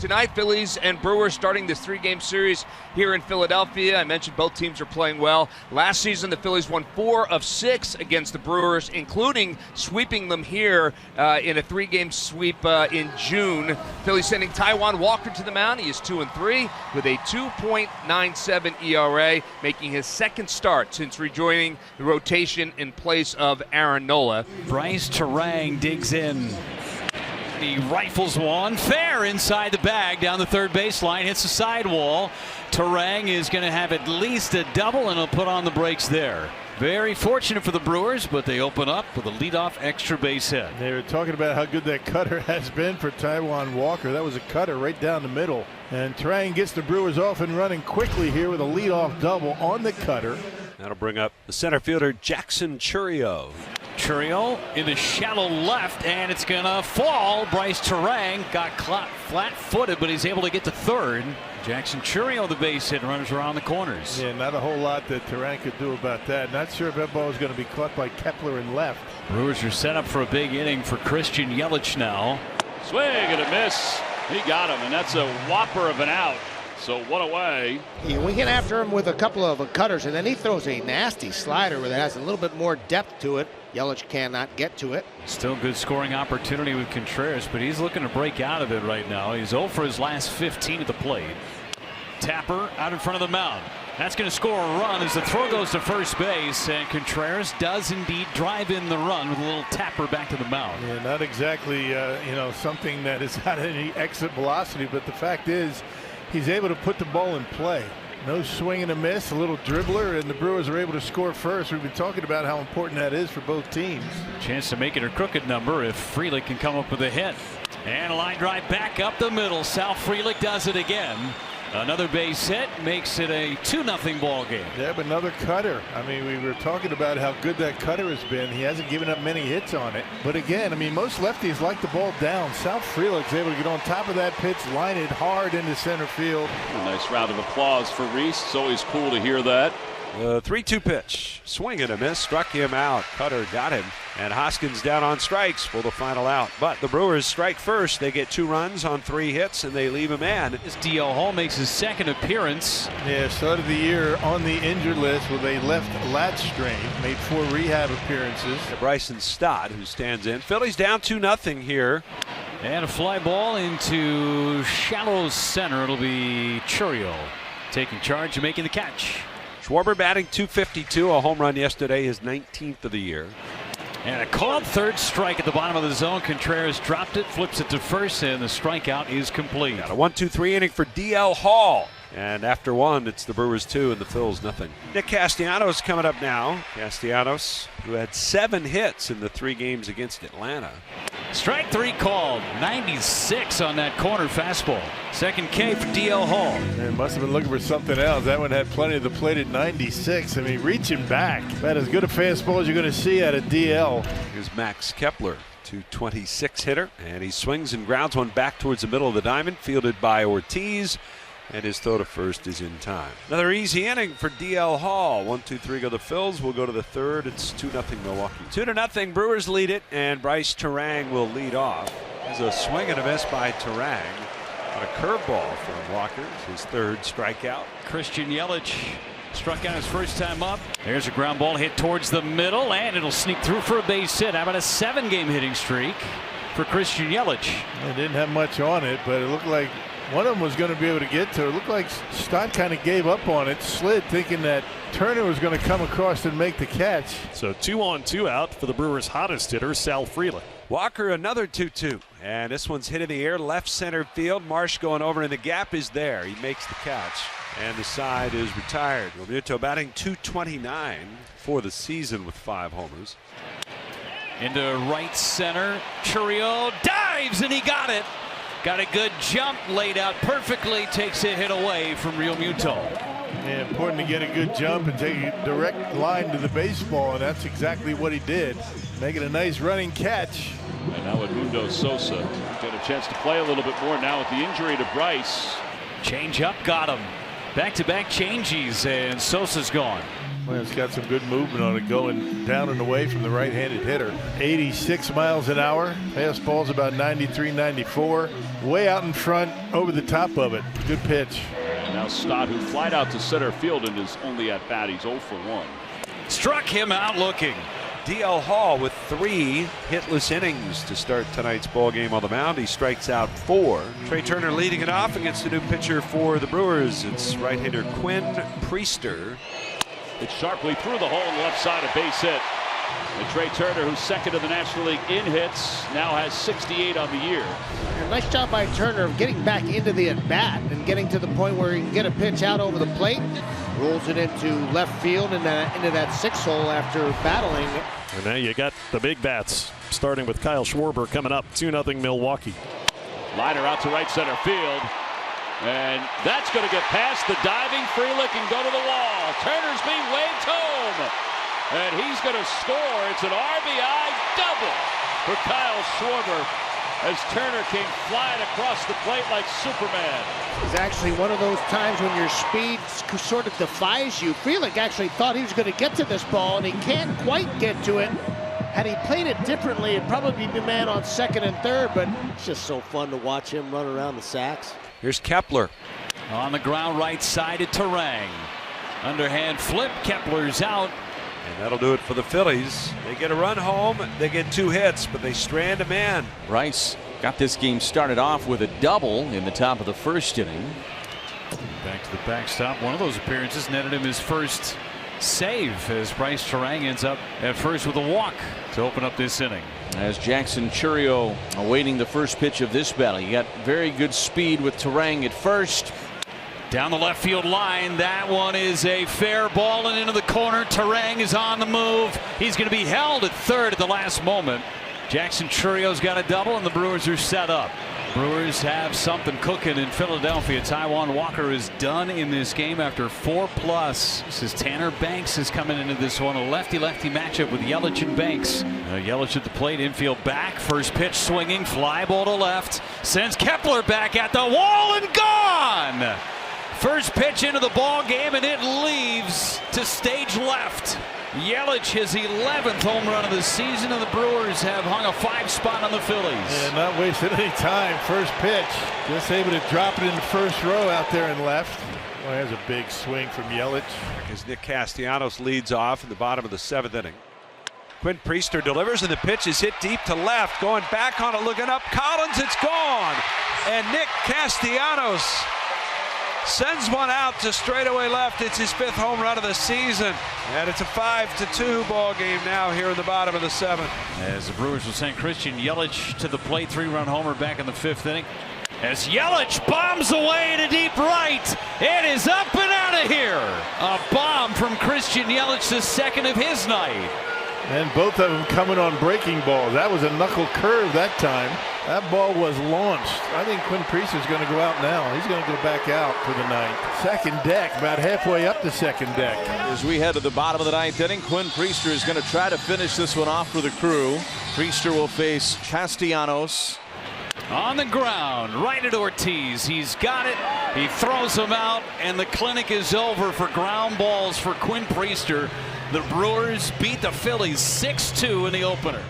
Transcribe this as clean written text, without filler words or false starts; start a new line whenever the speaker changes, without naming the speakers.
Tonight, Phillies and Brewers starting this 3-game series here in Philadelphia. I mentioned both teams are playing well. Last season, the Phillies won 4 of 6 against the Brewers, including sweeping them here in a 3-game sweep in June. Phillies sending Taijuan Walker to the mound. He is 2-3 with a 2.97 ERA, making his second start since rejoining the rotation in place of Aaron Nola.
Bryce Turang digs in. He rifles one fair inside the bag down the third baseline, hits the sidewall. Turang is going to have at least a double, and he'll put on the brakes there. Very fortunate for the Brewers, but they open up with a leadoff extra base hit.
They were talking about how good that cutter has been for Taijuan Walker. That was a cutter right down the middle. And Turang gets the Brewers off and running quickly here with a leadoff double on the cutter.
That'll bring up the center fielder Jackson Chourio.
Chourio in the shallow left, and it's going to fall. Bryce Turang got flat-footed, but he's able to get to third. Jackson Chourio, the base hit, runs around the corners.
Yeah, not a whole lot that Turang could do about that. Not sure if that ball is going to be caught by Kepler in left.
Brewers are set up for a big inning for Christian Yelich now.
Swing and a miss. He got him, and that's a whopper of an out. So one away.
Yeah, we get after him with a couple of cutters, and then he throws a nasty slider that has a little bit more depth to it. Yelich cannot get to it.
Still good scoring opportunity with Contreras, but he's looking to break out of it right now. He's 0 for his last 15 at the plate. Tapper out in front of the mound. That's going to score a run as the throw goes to first base, and Contreras does indeed drive in the run with a little tapper back to the mound.
Yeah, not exactly something that is not any exit velocity, but the fact is he's able to put the ball in play. No swing and a miss, a little dribbler, and the Brewers are able to score first. We've been talking about how important that is for both teams.
Chance to make it a crooked number if Frelick can come up with a hit. And a line drive back up the middle. Sal Frelick does it again. Another base hit makes it a 2-0 ball game.
Yeah, but another cutter. I mean, we were talking about how good that cutter has been. He hasn't given up many hits on it. But again, I mean, most lefties like the ball down. Sal Frelick's able to get on top of that pitch, line it hard into center field.
A nice round of applause for Reese. It's always cool to hear that.
3-2 pitch. Swing and a miss. Struck him out. Cutter got him. And Hoskins down on strikes for the final out. But the Brewers strike first. They get 2 runs on 3 hits, and they leave him in.
As D.L. Hall makes his second appearance.
Yeah, started the year on the injured list with a left lat strain. Made 4 rehab appearances.
Bryson Stott, who stands in. Phillies down 2-0 here.
And a fly ball into shallow center. It'll be Chourio taking charge and making the catch.
Schwarber batting .252, a home run yesterday, his 19th of the year.
And a called third strike at the bottom of the zone. Contreras dropped it, flips it to first, and the strikeout is complete.
Got a 1-2-3 inning for D.L. Hall. And after 1, it's the Brewers 2 and the Phils nothing. Nick Castellanos coming up now. Castellanos, who had 7 hits in the 3 games against Atlanta.
Strike 3 called. 96 on that corner fastball. Second K for D.L. Hall.
Man, must have been looking for something else. That one had plenty of the plate at 96. I mean, reaching back. About as good a fastball as you're going to see out of D.L.
Here's Max Kepler, .226 hitter. And he swings and grounds one back towards the middle of the diamond, fielded by Ortiz. And his throw to first is in time. Another easy inning for D.L. Hall. 1-2-3 go the Phils. We'll go to the third. It's 2-0 Milwaukee. 2-0 Brewers lead it, and Bryce Turang will lead off. There's a swing and a miss by Turang on a curveball from Walker. His 3rd strikeout.
Christian Yelich struck out his first time up. There's a ground ball hit towards the middle, and it'll sneak through for a base hit. How about a 7-game hitting streak for Christian Yelich?
It didn't have much on it, but it looked like one of them was going to be able to get to it. It looked like Stott kind of gave up on it, slid, thinking that Turner was going to come across and make the catch.
So 2 on 2 out for the Brewers' hottest hitter, Sal Frelick.
Walker, another 2-2. And this one's hit in the air, left center field. Marsh going over, and the gap is there. He makes the catch, and the side is retired. Roberto batting .229 for the season with 5 homers.
Into right center. Chourio dives, and he got it. Got a good jump, laid out perfectly, takes a hit away from Real Muto.
Yeah, important to get a good jump and take a direct line to the baseball, and that's exactly what he did. Making a nice running catch.
And now Edmundo Sosa get a chance to play a little bit more now with the injury to Bryce.
Change up got him. Back-to-back changes, and Sosa's gone.
Well, it's got some good movement on it, going down and away from the right-handed hitter. 86 miles an hour. Fastball's about 93, 94. Way out in front, over the top of it. Good pitch.
And now Stott, who flied out to center field in his only at bat. He's 0 for 1.
Struck him out looking.
DL Hall with 3 hitless innings to start tonight's ball game on the mound. He strikes out 4. Trey Turner leading it off against the new pitcher for the Brewers. It's right-hander Quinn Priester.
It's sharply through the hole on the left side, a base hit. And Trey Turner, who's second in the National League in hits, now has 68 on the year.
Nice job by Turner of getting back into the at-bat and getting to the point where he can get a pitch out over the plate. Rolls it into left field and into that 6 hole after battling.
And now you got the big bats, starting with Kyle Schwarber coming up. 2-0 Milwaukee.
Liner out to right center field. And that's going to get past the diving Frelick and go to the wall. Turner's being waved home. And he's going to score. It's an RBI double for Kyle Schwarber as Turner came flying across the plate like Superman.
It's actually one of those times when your speed sort of defies you. Frelick actually thought he was going to get to this ball, and he can't quite get to it. Had he played it differently, it'd probably be man on second and third, but it's just so fun to watch him run around the sacks.
Here's Kepler.
On the ground, right side to Terang. Underhand flip, Kepler's out.
And that'll do it for the Phillies. They get a run home, they get 2 hits, but they strand a man.
Rice got this game started off with a double in the top of the first inning.
Back to the backstop. One of those appearances netted him his first save as Bryce Terang ends up at first with a walk to open up this inning.
As Jackson Churio awaiting the first pitch of this battle. You got very good speed with Terang at first.
Down the left field line, that one is a fair ball and into the corner. Terang is on the move. He's going to be held at third at the last moment. Jackson Churio's got a double and the Brewers are set up. Brewers have something cooking in Philadelphia. Taijuan Walker is done in this game after 4+. This is Tanner Banks is coming into this one. A lefty-lefty matchup with Yelich and Banks. Yelich at the plate, infield back. First pitch swinging, fly ball to left. Sends Kepler back at the wall and gone. First pitch into the ball game and it leaves to stage left. Yelich his 11th home run of the season, and the Brewers have hung a 5 spot on the Phillies.
And not wasting any time. First pitch, just able to drop it in the first row out there in left. Well, there's a big swing from Yelich.
As Nick Castellanos leads off in the bottom of the 7th inning. Quinn Priester delivers and the pitch is hit deep to left. Going back on it, looking up. Collins, it's gone. And Nick Castellanos sends one out to straightaway left. It's his 5th home run of the season. And it's a 5-2 ball game now here in the bottom of the 7th.
As the Brewers will send Christian Yelich to the plate. 3-run homer back in the 5th inning. As Yelich bombs away to deep right. It is up and out of here. A bomb from Christian Yelich, the 2nd of his night.
And both of them coming on breaking balls. That was a knuckle curve that time. That ball was launched. I think Quinn Priester's going to go out now. He's going to go back out for the 9th. Second deck, about halfway up the second deck.
As we head to the bottom of the 9th inning, Quinn Priester is going to try to finish this one off for the Crew. Priester will face Castellanos.
On the ground, right at Ortiz. He's got it. He throws him out, and the clinic is over for ground balls for Quinn Priester. The Brewers beat the Phillies 6-2 in the opener.